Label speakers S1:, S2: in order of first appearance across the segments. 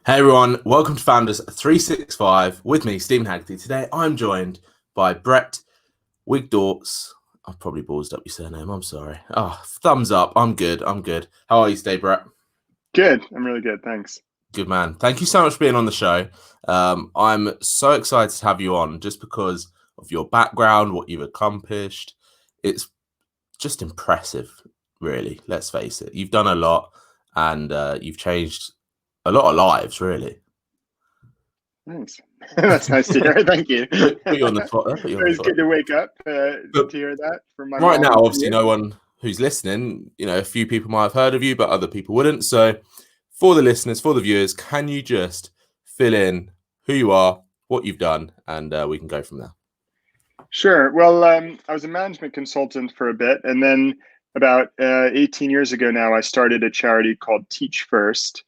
S1: Hey everyone, welcome to Founders 365 with me, Stephen Haggerty. Today I'm joined by Brett Wigdortz. I've probably ballsed up your surname, I'm sorry. Oh, thumbs up. I'm good. I'm good. How are you today, Brett?
S2: Good. I'm really good. Thanks.
S1: Good man. Thank you so much for being on the show. I'm so excited to have you on just because of your background, what you've accomplished. It's just impressive, really. Let's face it. You've done a lot and you've changed a lot of lives, really.
S2: Thanks. That's nice to hear. Thank you.
S1: Put you on the spot there. Put you
S2: It
S1: on the
S2: was
S1: spot.
S2: good to wake up to
S1: But
S2: hear that from my
S1: right
S2: mom
S1: now,
S2: and from
S1: obviously,
S2: you.
S1: no one who's listening, a few people might have heard of you, but other people wouldn't. So, for the listeners, for the viewers, can you just fill in who you are, what you've done, and we can go from there?
S2: Sure. Well, I was a management consultant for a bit, and then about 18 years ago now, I started a charity called Teach First.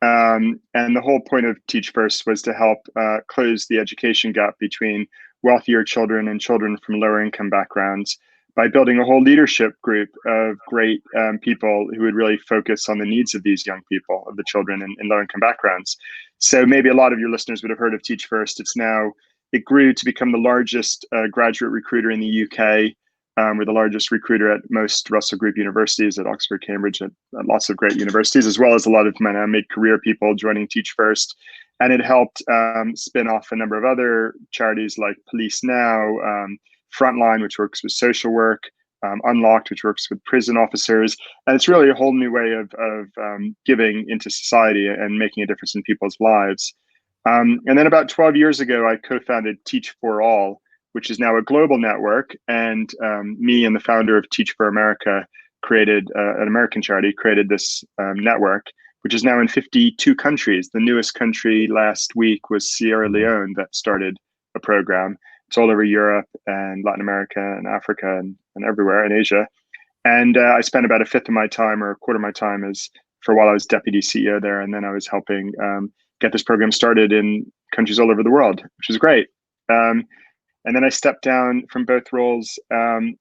S2: And the whole point of Teach First was to help close the education gap between wealthier children and children from lower income backgrounds by building a whole leadership group of great people who would really focus on the needs of these young people, of the children in low income backgrounds. So maybe a lot of your listeners would have heard of Teach First. It grew to become the largest graduate recruiter in the UK. We're the largest recruiter at most Russell Group universities, at Oxford, Cambridge, at lots of great universities, as well as a lot of my mid-career people joining Teach First. And it helped spin off a number of other charities like Police Now, Frontline, which works with social work, Unlocked, which works with prison officers. And it's really a whole new way of giving into society and making a difference in people's lives. And then about 12 years ago, I co-founded Teach for All, which is now a global network. And me and the founder of Teach for America created an American charity, created this network, which is now in 52 countries. The newest country last week was Sierra Leone that started a program. It's all over Europe and Latin America and Africa and everywhere in Asia. And I spent about a fifth of my time or a quarter of my time as for a while I was deputy CEO there, and then I was helping get this program started in countries all over the world, which was great. Um, and then I stepped down from both roles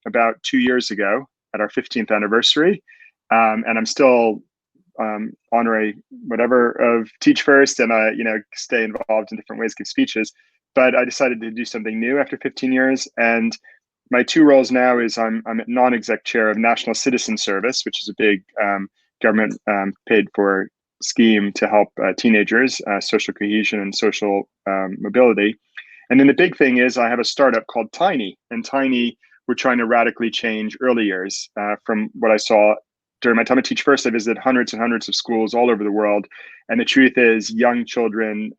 S2: about 2 years ago at our 15th anniversary, and I'm still honorary whatever of Teach First, and I stay involved in different ways, give speeches. But I decided to do something new after 15 years, and my two roles now is I'm non-exec chair of National Citizen Service, which is a big government paid for scheme to help teenagers, social cohesion and social mobility. And then the big thing is I have a startup called Tiney, and Tiney we're trying to radically change early years. From what I saw during my time at Teach First, I visited hundreds and hundreds of schools all over the world, and the truth is, young children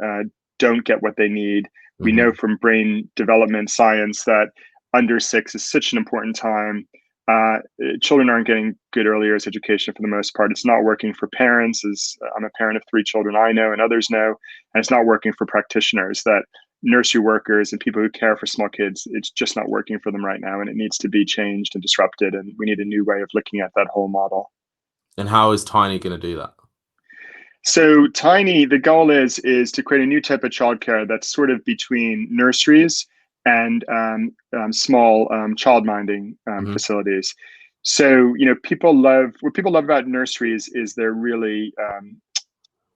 S2: don't get what they need. We know
S1: Mm-hmm.
S2: from brain development science that under six is such an important time. Uh, Children aren't getting good early years education for the most part. It's not working for parents, as I'm a parent of three children I know and others know, and it's not working for practitioners, that nursery workers and people who care for small kids, it's just not working for them right now, and it needs to be changed and disrupted, and we need a new way of looking at that whole model.
S1: And how is Tiny going to do that?
S2: So Tiny, the goal is to create a new type of childcare that's sort of between nurseries and small childminding
S1: Hmm.
S2: facilities. So people love about nurseries is they're really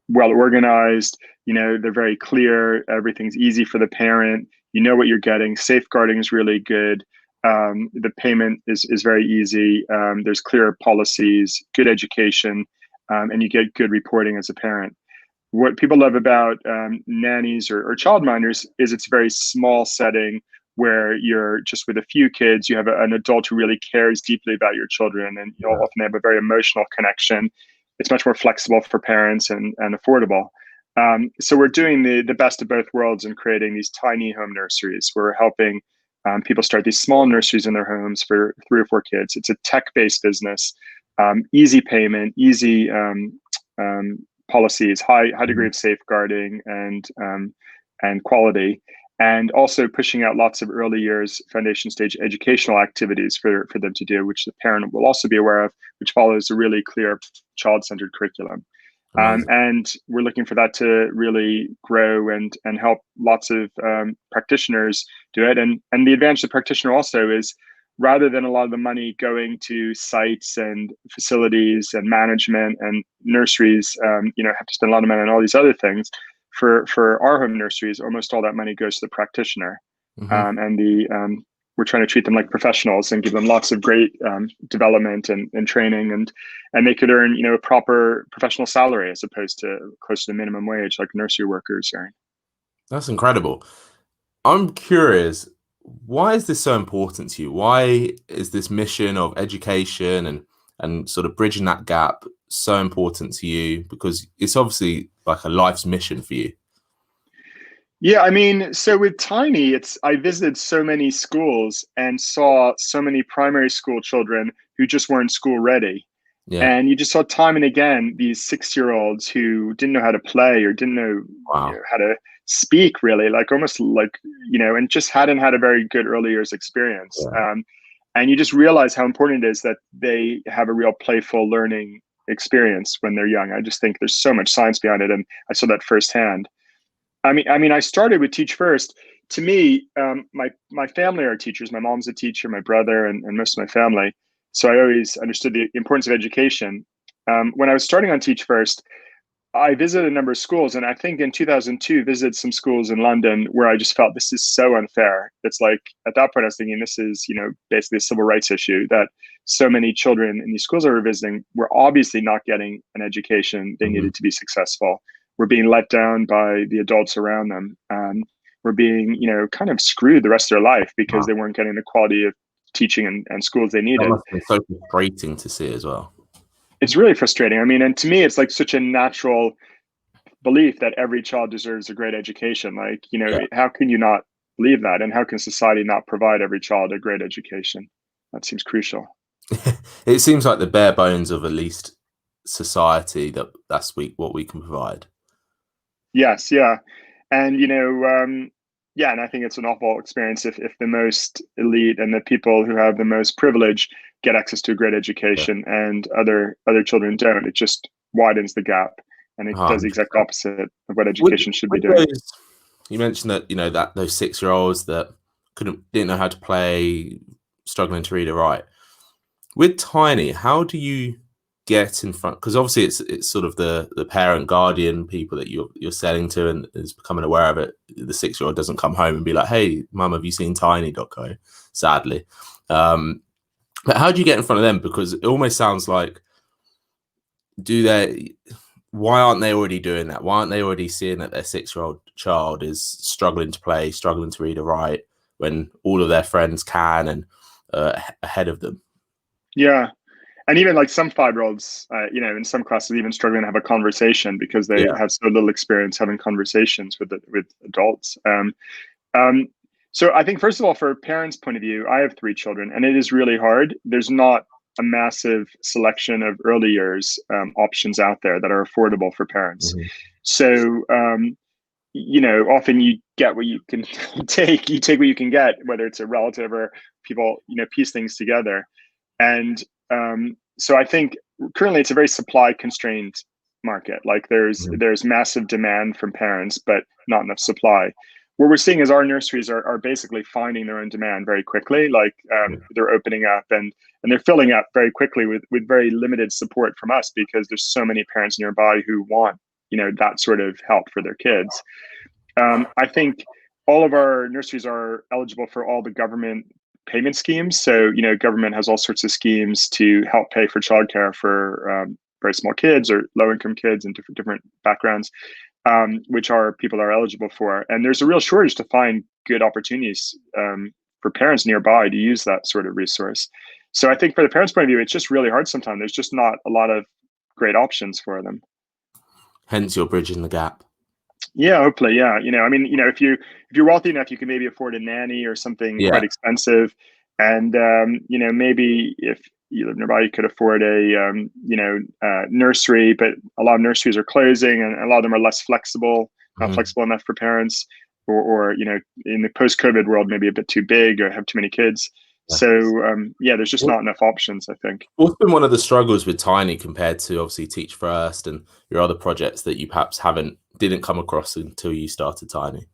S2: well organized. They're very clear. Everything's easy for the parent. You know what you're getting. Safeguarding is really good. The payment is very easy. There's clear policies, good education, and you get good reporting as a parent. What people love about nannies or childminders is it's a very small setting where you're just with a few kids. You have an adult who really cares deeply about your children, and you'll
S1: Yeah.
S2: often have a very emotional connection. It's much more flexible for parents and affordable. So we're doing the best of both worlds and creating these tiny home nurseries. We're helping people start these small nurseries in their homes for three or four kids. It's a tech-based business, easy payment, easy policies, high degree
S1: Mhm.
S2: of safeguarding and quality, and also pushing out lots of early years foundation stage educational activities for them to do, which the parent will also be aware of, which follows a really clear child-centered curriculum.
S1: Amazing.
S2: And we're looking for that to really grow and help lots of practitioners do it. And the advantage of the practitioner also is rather than a lot of the money going to sites and facilities and management and nurseries, have to spend a lot of money on all these other things. For our home nurseries, almost all that money goes to the practitioner,
S1: Mm-hmm.
S2: and we're trying to treat them like professionals and give them lots of great development and training, and they could earn a proper professional salary as opposed to close to the minimum wage like nursery workers earn.
S1: That's incredible. I'm curious, why is this so important to you? Why is this mission of education and sort of bridging that gap so important to you? Because it's obviously like a life's mission for you.
S2: Yeah, I mean, so with Tiney, I visited so many schools and saw so many primary school children who just weren't school ready.
S1: Yeah.
S2: And you just saw time and again these 6-year-olds who didn't know how to play or didn't know,
S1: Wow.
S2: how to speak really, like almost like, and just hadn't had a very good early years experience.
S1: Yeah.
S2: And you just realize how important it is that they have a real playful learning experience when they're young. I just think there's so much science behind it, and I saw that firsthand. I started with Teach First. To me, my family are teachers. My mom's a teacher, my brother, and most of my family. So I always understood the importance of education. When I was starting on Teach First, I visited a number of schools, and I think in 2002 visited some schools in London where I just felt this is so unfair. It's like at that point I was thinking this is basically a civil rights issue, that so many children in these schools I were visiting were obviously not getting an education they
S1: Mm-hmm.
S2: needed to be successful. Were being let down by the adults around them. Were being kind of screwed the rest of their life because
S1: Wow.
S2: they weren't getting the quality of teaching and schools they
S1: That
S2: needed.
S1: must have been so frustrating to see as well.
S2: It's really frustrating. And to me, it's like such a natural belief that every child deserves a great education. Like,
S1: Yeah.
S2: how can you not believe that? And how can society not provide every child a great education? That seems crucial.
S1: It seems like the bare bones of at least society what we can provide.
S2: Yes, yeah. And yeah, and I think it's an awful experience if the most elite and the people who have the most privilege get access to a great
S1: Yeah.
S2: education and other children don't. It just widens the gap, and it does the exact
S1: 100%.
S2: opposite of what
S1: With,
S2: education should be
S1: with
S2: doing.
S1: those, you mentioned that that those 6-year-olds that didn't know how to play, struggling to read or write. With Tiney, how do you get in front? Because obviously it's sort of the parent guardian people that you're selling to and is becoming aware of it. The 6-year-old doesn't come home and be like, "Hey, mum, have you seen Tiny.co?" Sadly, but how do you get in front of them? Because it almost sounds like why aren't they already doing that? Why aren't they already seeing that their 6-year-old child is struggling to play, struggling to read or write when all of their friends can and ahead of them?
S2: Yeah. And even like some 5-year-olds, in some classes, even struggling to have a conversation because they
S1: Yeah.
S2: have so little experience having conversations with adults. So I think, first of all, for a parent's point of view, I have 3 children, and it is really hard. There's not a massive selection of early years options out there that are affordable for parents.
S1: Mhm.
S2: So often you get what you can take. You take what you can get, whether it's a relative or people, piece things together. And so I think currently it's a very supply constrained market. Like
S1: Mhm.
S2: there's massive demand from parents, but not enough supply. What we're seeing is our nurseries are basically finding their own demand very quickly. Like
S1: Yeah.
S2: they're opening up and they're filling up very quickly with very limited support from us because there's so many parents nearby who want that sort of help for their kids. I think all of our nurseries are eligible for all the government payment schemes. So, government has all sorts of schemes to help pay for childcare for very small kids or low income kids and different backgrounds, which people are eligible for. And there's a real shortage to find good opportunities for parents nearby to use that sort of resource. So I think for the parents' point of view, it's just really hard sometimes. There's just not a lot of great options for them.
S1: Hence, you're bridging the gap.
S2: Yeah, hopefully, yeah. If you're wealthy enough, you can maybe afford a nanny or something
S1: Yeah.
S2: quite expensive, and maybe if you live nearby, you could afford a nursery. But a lot of nurseries are closing, and a lot of them are less flexible, not
S1: Mhm.
S2: flexible enough for parents, or in the post-COVID world, maybe a bit too big or have too many kids.
S1: Yeah.
S2: So there's just not enough options, I think.
S1: What's been one of the struggles with Tiney compared to obviously Teach First and your other projects that you perhaps didn't come across until you started Tiney?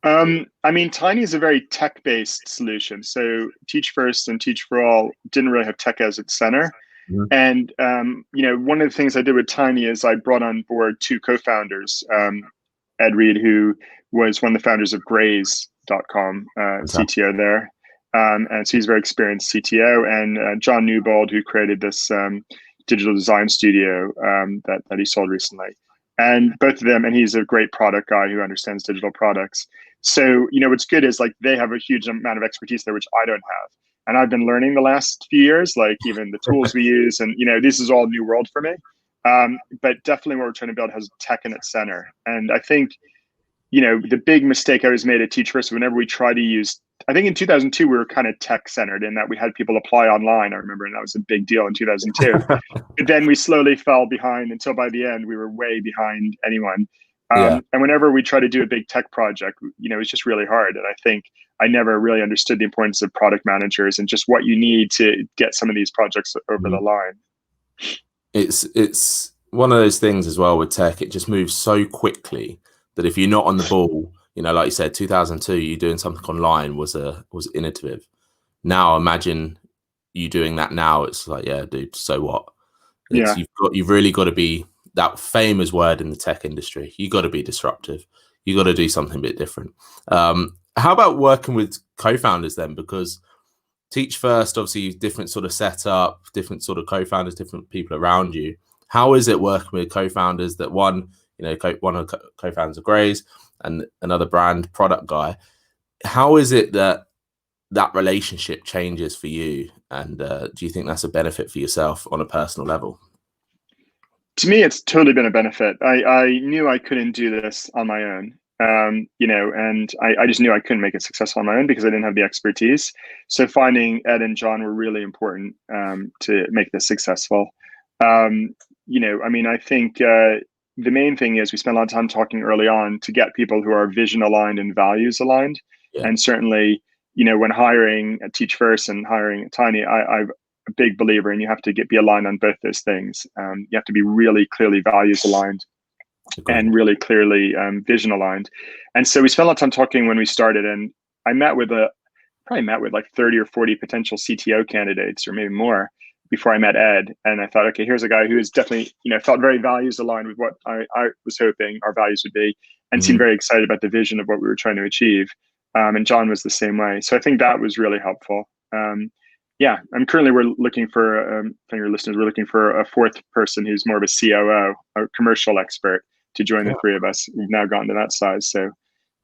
S2: I mean, Tiny is a very tech-based solution. So Teach First and Teach for All didn't really have tech as its center.
S1: Mhm.
S2: And one of the things I did with Tiny is I brought on board two co-founders, Ed Reed, who was one of the founders of Graze.com,
S1: Fantastic.
S2: CTO there. And so he's a very experienced CTO, and John Newbold, who created this digital design studio that he sold recently. And both of them, and he's a great product guy who understands digital products. So, what's good is like they have a huge amount of expertise there, which I don't have. And I've been learning the last few years, like even the tools we use, and this is all new world for me. But definitely what we're trying to build has tech in its center. And I think, the big mistake I was made at Teach First, whenever we try to use, I think in 2002, we were kind of tech centered in that we had people apply online, I remember, and that was a big deal in 2002. But then we slowly fell behind until by the end, we were way behind anyone.
S1: Yeah.
S2: And whenever we try to do a big tech project, it's just really hard. And I think I never really understood the importance of product managers and just what you need to get some of these projects over the line.
S1: It's one of those things as well with tech. It just moves so quickly that if you're not on the ball, like you said, 2002, you doing something online was innovative. Now imagine you doing that now. It's like, yeah, dude, so what?
S2: Yeah.
S1: You've really got to be that famous word in the tech industry. You got to be disruptive. You got to do something a bit different. How about working with co-founders then? Because Teach First, obviously, different sort of setup, different sort of co-founders, different people around you. How is it working with co-founders that one of the co-founders of Graze and another brand product guy? How is it that relationship changes for you? And do you think that's a benefit for yourself on a personal level?
S2: To me, it's totally been a benefit. I knew I couldn't do this on my own. And I just knew I couldn't make it successful on my own because I didn't have the expertise. So finding Ed and John were really important to make this successful. I think the main thing is we spent a lot of time talking early on to get people who are vision aligned and values aligned.
S1: Yeah.
S2: And certainly, when hiring a Teach First and hiring Tiny, I'm a big believer, and you have to be aligned on both those things. You have to be really clearly values aligned.
S1: Agreed.
S2: And really clearly vision aligned. And so we spent a lot of time talking when we started, and I probably met with like 30 or 40 potential CTO candidates or maybe more before I met Ed. And I thought, okay, here's a guy who is definitely, felt very values aligned with what I was hoping our values would be, and seemed very excited about the vision of what we were trying to achieve. And John was the same way. So I think that was really helpful. And currently we're looking for, for your listeners, we're looking for a fourth person who's more of a COO, a commercial expert, to join the three of us. We've now gotten to that size. So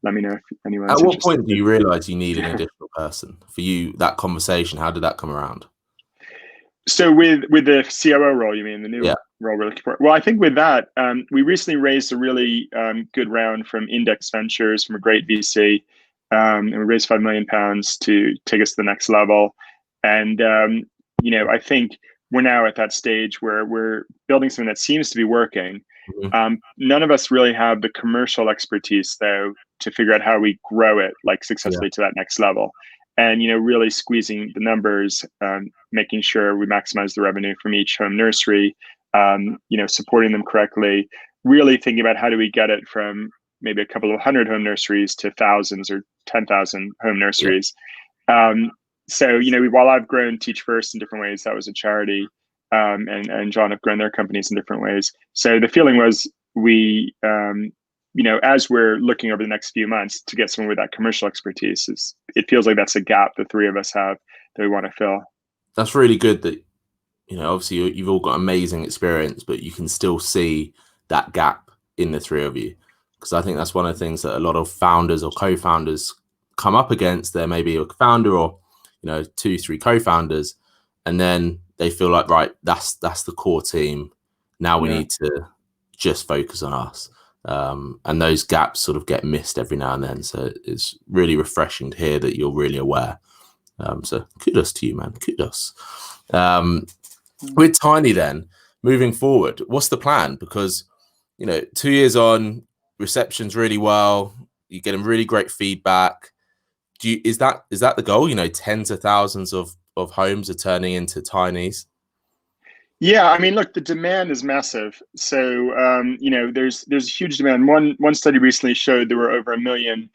S2: let me know if anyone's
S1: interested. At what point do you realize you need an additional person for you? That conversation, how did that come around?
S2: So with the COO role, you mean the new role we're looking for? Well, I think with that, we recently raised a really good round from Index Ventures, from a great VC. And we raised £5 million to take us to the next level. And, I think we're now at that stage where we're building something that seems to be working. None of us really have the commercial expertise, though, to figure out how we grow it successfully to that next level. And, really squeezing the numbers, making sure we maximize the revenue from each home nursery, supporting them correctly, really thinking about how do we get it from maybe a couple of hundred home nurseries to thousands or 10,000 home nurseries. So, while I've grown Teach First in different ways, that was a charity, and John have grown their companies in different ways. So the feeling was we, as we're looking over the next few months to get someone with that commercial expertise, it feels like that's a gap the three of us have that we want to fill.
S1: That's really good that, obviously you've all got amazing experience, but you can still see that gap in the three of you. Because I think that's one of the things that a lot of founders or co-founders come up against. There may be a founder or 2-3 co-founders, and then they feel like, right, that's the core team. Now we need to just focus on us. And those gaps sort of get missed every now and then. So it's really refreshing to hear that you're really aware. So kudos to you, man. Kudos. With Tiny then, moving forward, what's the plan? Because, 2 years on, reception's really well. You're getting really great feedback. Is that the goal? Tens of thousands of homes are turning into Tinys.
S2: Yeah, I mean, look, the demand is massive. So there's a huge demand. One study recently showed there were over 1 million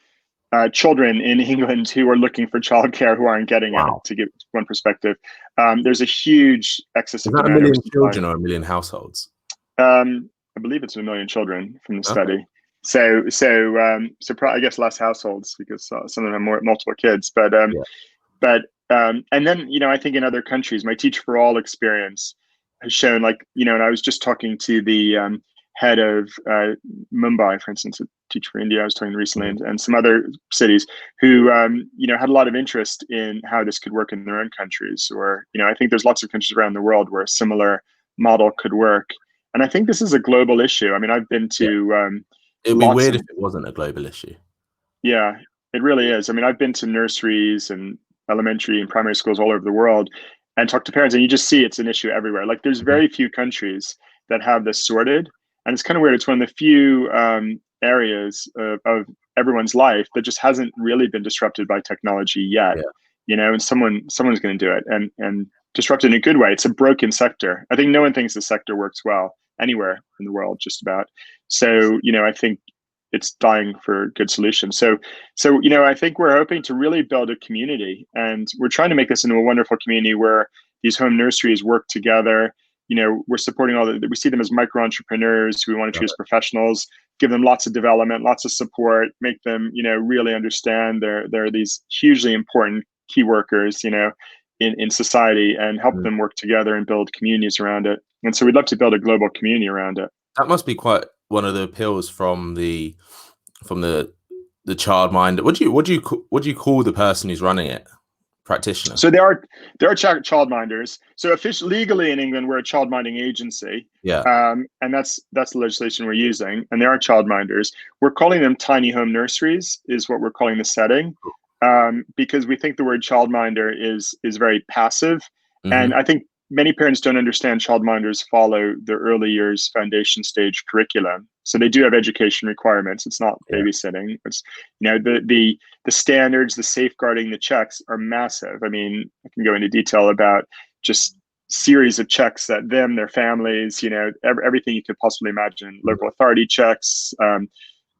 S2: children in England who are looking for childcare who aren't getting it,
S1: Wow.
S2: to give one perspective. There's a huge excess
S1: Is
S2: of
S1: that a
S2: demand over
S1: million
S2: supply.
S1: children or a million households?
S2: I believe it's 1 million children from the
S1: Okay.
S2: study. I guess less households because some of them have multiple kids.
S1: Yeah.
S2: And then, I think in other countries, my Teach for All experience has shown, like, and I was just talking to the head of Mumbai, for instance, at Teach for India. I was talking recently, and some other cities who, had a lot of interest in how this could work in their own countries. Or, I think there's lots of countries around the world where a similar model could work. And I think this is a global issue. I mean, I've been to
S1: It'd be weird if it wasn't a global issue.
S2: Yeah, it really is. I mean, I've been to nurseries and elementary and primary schools all over the world and talked to parents, and you just see it's an issue everywhere. Like, there's very few countries that have this sorted, and it's kind of weird. It's one of the few areas of everyone's life that just hasn't really been disrupted by technology yet. And someone's going to do it, and disrupt it in a good way. It's a broken sector. I think no one thinks the sector works well anywhere in the world, just about. So, I think it's dying for good solutions. So, I think we're hoping to really build a community, and we're trying to make this into a wonderful community where these home nurseries work together. We're supporting we see them as micro entrepreneurs who we want to treat as professionals, give them lots of development, lots of support, make them, really understand they're these hugely important key workers, in society, and help them work together and build communities around it. And so we'd love to build a global community around it.
S1: That must be quite one of the appeals from the childminder. What do you call the person who's running it? Practitioner.
S2: So there are childminders. So legally in England, we're a childminding agency.
S1: Yeah.
S2: And that's the legislation we're using. And there are childminders. We're calling them tiny home nurseries, is what we're calling the setting, because we think the word childminder is very passive. And I think many parents don't understand childminders follow the early years foundation stage curriculum. So they do have education requirements. It's not babysitting. It's, the standards, the safeguarding, the checks are massive. I mean, I can go into detail about just series of checks that their families, everything you could possibly imagine, local authority checks,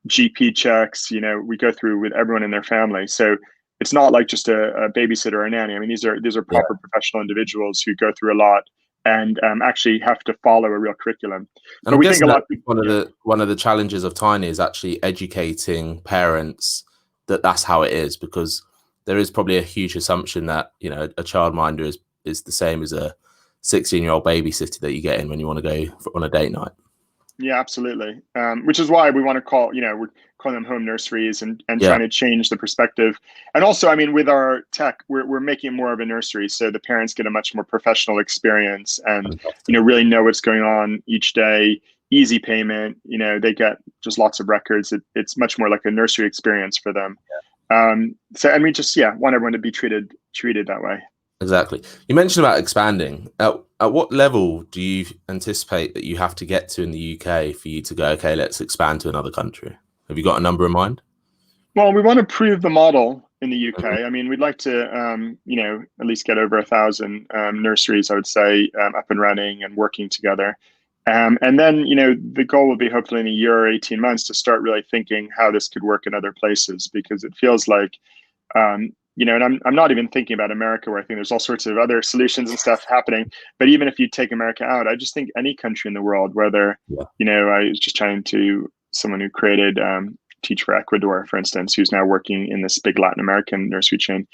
S2: GP checks, we go through with everyone in their family. So it's not like just a babysitter or a nanny. I mean, these are proper professional individuals who go through a lot and actually have to follow a real curriculum.
S1: And we think a lot. One of the challenges of Tiney is actually educating parents that that's how it is, because there is probably a huge assumption that a childminder is the same as a 16-year-old babysitter that you get in when you want to go on a date night.
S2: Yeah, absolutely. Which is why we want to call, we're calling them home nurseries and trying to change the perspective. And also, I mean, with our tech, we're making it more of a nursery. So the parents get a much more professional experience and, really know what's going on each day. Easy payment, they get just lots of records. It's much more like a nursery experience for them. And we just, want everyone to be treated that way.
S1: Exactly. You mentioned about expanding. At what level do you anticipate that you have to get to in the UK for you to go, okay, let's expand to another country? Have you got a number in mind?
S2: Well, we want to prove the model in the UK. I mean, we'd like to, at least get over 1,000 nurseries, I would say, up and running and working together. And then, the goal will be hopefully in a year or 18 months to start really thinking how this could work in other places, because it feels like, and I'm not even thinking about America, where I think there's all sorts of other solutions and stuff happening. But even if you take America out, I just think any country in the world, whether, I was just chatting to someone who created Teach for Ecuador, for instance, who's now working in this big Latin American nursery chain.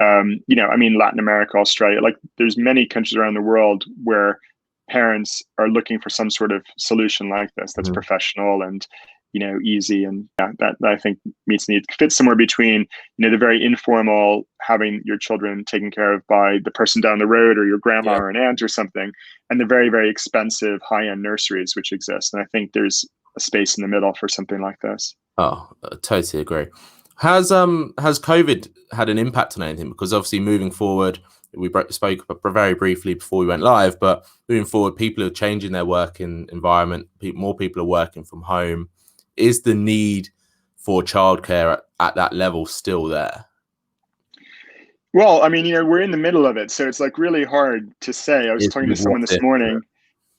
S2: Latin America, Australia, like there's many countries around the world where parents are looking for some sort of solution like this that's professional and easy, and that I think meets the need. Fits somewhere between the very informal, having your children taken care of by the person down the road or your grandma or an aunt or something, and the very, very expensive high-end nurseries which exist. And I think there's a space in the middle for something like this.
S1: Oh, I totally agree. Has COVID had an impact on anything? Because obviously moving forward, we spoke very briefly before we went live, but moving forward, people are changing their working environment. More people are working from home. Is the need for childcare at that level still there?
S2: Well, I mean, we're in the middle of it, so it's like really hard to say. I was talking to someone this morning,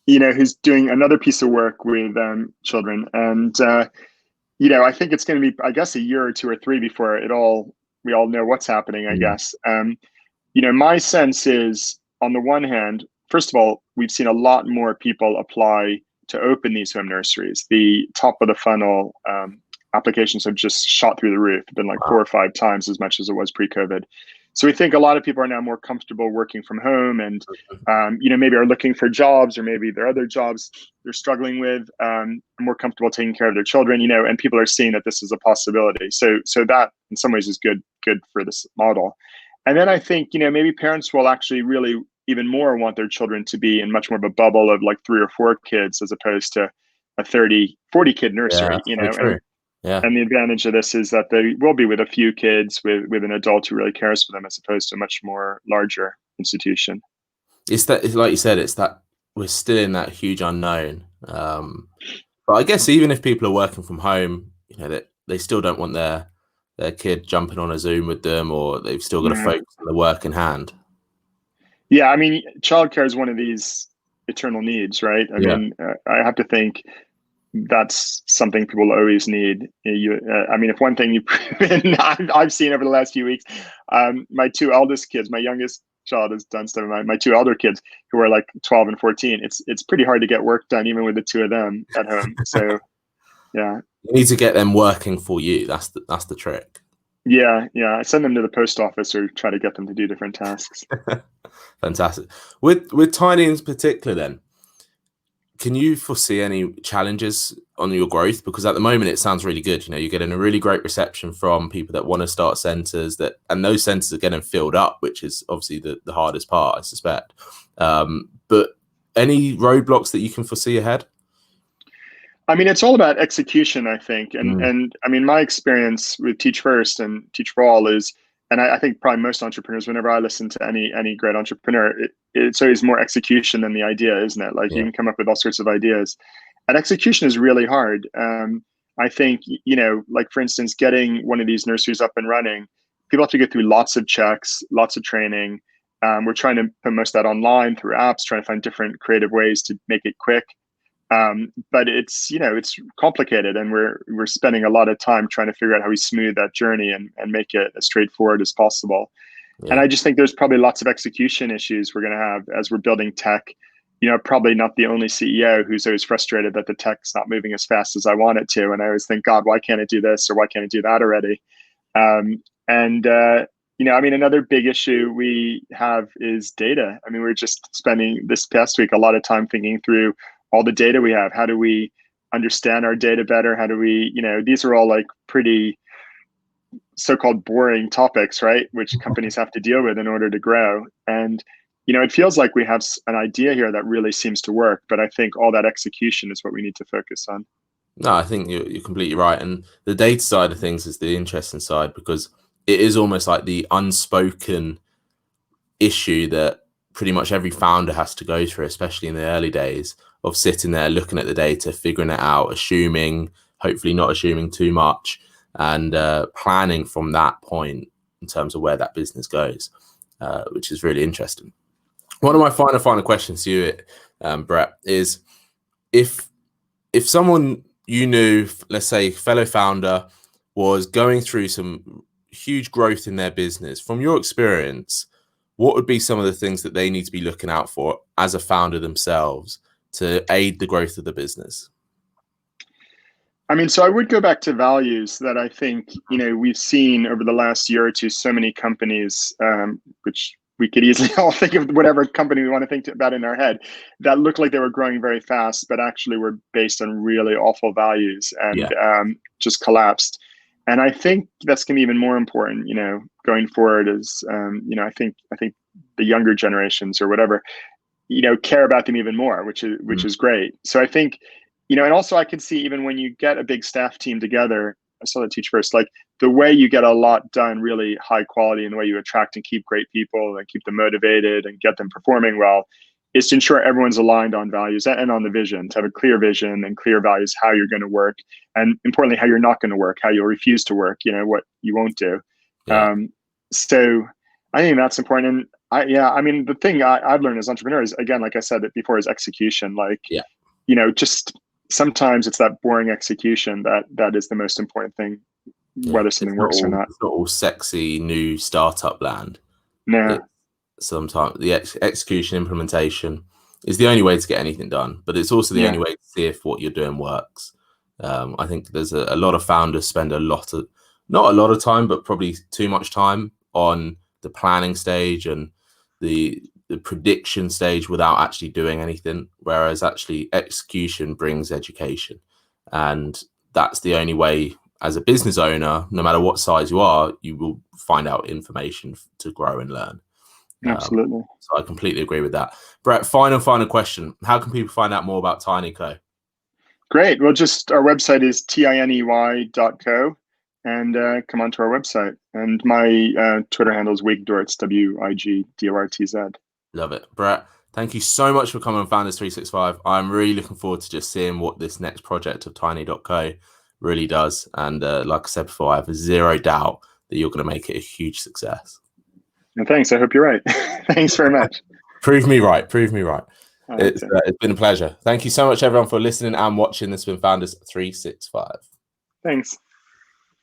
S2: who's doing another piece of work with children, and I think it's going to be, I guess, a year or two or three before we all know what's happening, I guess. My sense is, on the one hand, first of all, we've seen a lot more people apply to open these home nurseries. The top of the funnel applications have just shot through the roof. It's been like 4 or 5 times as much as it was pre-COVID. So we think a lot of people are now more comfortable working from home, and maybe are looking for jobs, or maybe there are other jobs they're struggling with, more comfortable taking care of their children, and people are seeing that this is a possibility. So that in some ways is good for this model. And then I think, maybe parents will actually really even more want their children to be in much more of a bubble of like 3 or 4 kids, as opposed to a 30, 40 kid nursery,
S1: True. Yeah.
S2: And the advantage of this is that they will be with a few kids with an adult who really cares for them, as opposed to a much more larger institution.
S1: It's like you said, it's that we're still in that huge unknown. But I guess even if people are working from home, that they still don't want their kid jumping on a Zoom with them, or they've still got to focus on the work in hand.
S2: Yeah, I mean, childcare is one of these eternal needs, right? I mean, I have to think that's something people always need. If one thing I've seen over the last few weeks, my 2 eldest kids, my youngest child has done stuff. My 2 elder kids, who are like 12 and 14, it's pretty hard to get work done even with the 2 of them at home. So yeah,
S1: you need to get them working for you. That's the trick.
S2: Yeah. I send them to the post office or try to get them to do different tasks.
S1: Fantastic. With Tiney in particular, then, can you foresee any challenges on your growth? Because at the moment it sounds really good. You're getting a really great reception from people that want to start centres, and those centres are getting filled up, which is obviously the hardest part, I suspect. But any roadblocks that you can foresee ahead?
S2: I mean, it's all about execution, I think. And I mean, my experience with Teach First and Teach for All is, and I think probably most entrepreneurs, whenever I listen to any great entrepreneur, it's always more execution than the idea, isn't it? Like, you can come up with all sorts of ideas, and execution is really hard. I think, like, for instance, getting one of these nurseries up and running, people have to go through lots of checks, lots of training. We're trying to put most of that online through apps, trying to find different creative ways to make it quick. But it's complicated, and we're spending a lot of time trying to figure out how we smooth that journey and make it as straightforward as possible. And I just think there's probably lots of execution issues we're going to have as we're building tech. Probably not the only CEO who's always frustrated that the tech's not moving as fast as I want it to. And I always think, God, why can't it do this, or why can't it do that already? Another big issue we have is data. I mean, we're just spending this past week a lot of time thinking through all the data we have. How do we understand our data better? How do we, these are all like pretty so-called boring topics, right? Which companies have to deal with in order to grow. And, it feels like we have an idea here that really seems to work, but I think all that execution is what we need to focus on.
S1: No, I think you're completely right. And the data side of things is the interesting side, because it is almost like the unspoken issue that pretty much every founder has to go through, especially in the early days, of sitting there, looking at the data, figuring it out, assuming, hopefully not assuming too much, and planning from that point in terms of where that business goes, which is really interesting. One of my final questions to you, Brett, is if someone you knew, let's say fellow founder, was going through some huge growth in their business, from your experience, what would be some of the things that they need to be looking out for as a founder themselves to aid the growth of the business?
S2: I mean, so I would go back to values that I think, we've seen over the last year or two, so many companies, which we could easily all think of whatever company we want to think about in our head, that looked like they were growing very fast, but actually were based on really awful values and just collapsed. And I think that's going to be even more important, going forward, is, I think the younger generations or whatever, care about them even more, which is great. So I think, and also I could see, even when you get a big staff team together, I saw that Teach First, like the way you get a lot done really high quality, and the way you attract and keep great people and keep them motivated and get them performing well, is to ensure everyone's aligned on values and on the vision, to have a clear vision and clear values, how you're going to work, and importantly, how you're not going to work, how you'll refuse to work, what you won't do. So I think that's important. And the thing I've learned as entrepreneurs, again, like I said before, is execution. Like, just sometimes it's that boring execution that is the most important thing,
S1: Yeah,
S2: whether something works or not.
S1: it's not all sexy new startup land.
S2: No.
S1: Sometimes the execution implementation is the only way to get anything done, but it's also the only way to see if what you're doing works. I think there's a lot of founders spend not a lot of time, but probably too much time on the planning stage and the prediction stage without actually doing anything, whereas actually execution brings education. And that's the only way as a business owner, no matter what size you are, you will find out information to grow and learn.
S2: Absolutely.
S1: So I completely agree with that. Brett, final question. How can people find out more about Tiney Co?
S2: Great. Well, just our website is tiney.co, and come onto our website. And my Twitter handle is Wigdortz, Wigdortz.
S1: Love it. Brett, thank you so much for coming on Founders 365. I'm really looking forward to just seeing what this next project of tiney.co really does. And like I said before, I have zero doubt that you're going to make it a huge success.
S2: And thanks. I hope you're right. Thanks very much.
S1: Prove me right. It's been a pleasure. Thank you so much, everyone, for listening and watching. This has been Founders 365.
S2: Thanks.